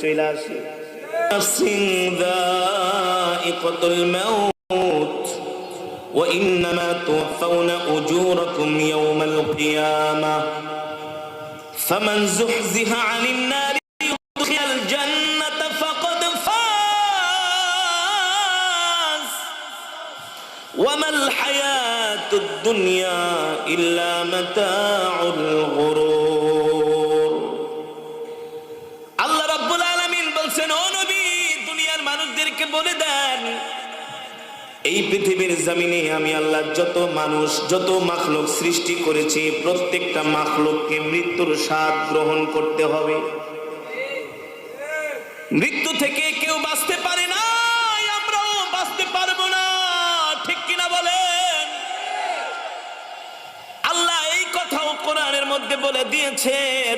চলে আসি। যায়িকাতুল মাউত ওয়া ইন্নামা তুওয়াফাউনা উজুরাকুম ইয়াওমাল কিয়ামাহ ফামান যুহযিহা আনিন নারি ওয়াদখিলাল জান্নাতা ফাকাদ ফাজ ওয়া মাল হায়াতুদ দুনিয়া ইল্লা মাতাউল গুরুর। আল্লাহ রাব্বুল আলামিন বলছেন, ও নবী, দুনিয়ার মানুষদেরকে বলে দেন, এই পৃথিবীর জমিনে আমি আল্লাহ যত মানুষ, যত মাখলুক সৃষ্টি করেছি, প্রত্যেকটা মাখলুককে মৃত্যুর স্বাদ গ্রহণ করতে হবে। মৃত্যু থেকে কেউ বাঁচতে পারে না, আমরাও বাঁচতে পারবো না, ঠিক কিনা বলেন? আল্লাহ এই কথাও কোরআনের মধ্যে বলে দিয়েছেন।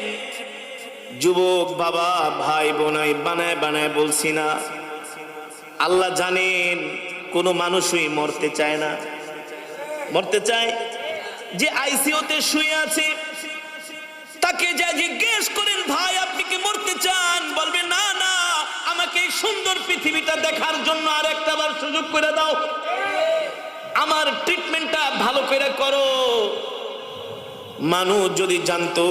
যুবক বাবা, ভাই বোনাই বানায় বানায় বলছি না, আল্লাহ জানেন কোন মানুষই মরতে চায় না। মরতে চায়? যে আইসিইউতে শুয়ে আছে তাকে যা জিজ্ঞেস করেন, ভাই আপনি কি মরতে চান? বলবে না না, আমাকে এই সুন্দর পৃথিবীটা দেখার জন্য আর একটা বার সুযোগ করে দাও, আমার ট্রিটমেন্টটা ভালো করে করো। মানুষ যদি জানতো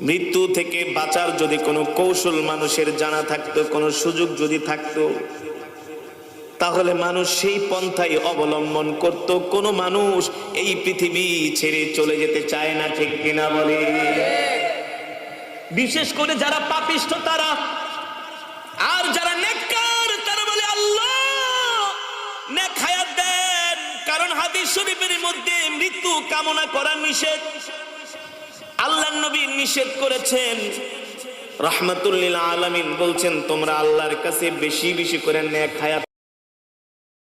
মৃত্যু থেকে বাঁচার যদি কোনো কৌশল মানুষের জানা থাকতো, কোনো সুযোগ যদি থাকতো, তাহলে মানুষ সেই পন্থাই অবলম্বন করত। কোনো মানুষ এই পৃথিবী ছেড়ে চলে যেতে চায় না, ঠিক কিনা বলে? বিশেষ করে যারা পাপিষ্ঠ তারা, আর যারা নেককার তারা বলে আল্লাহ নেক হায়াত দেন, কারণ হাদিস শরীফের মধ্যে মৃত্যু কামনা করা নিষেধ। আল্লাহর নবী নিষেধ করেছেন। রাহমাতুল লিল আলামিন বলছেন, তোমরা আল্লাহর কাছে বেশি বেশি করে নেক হায়াত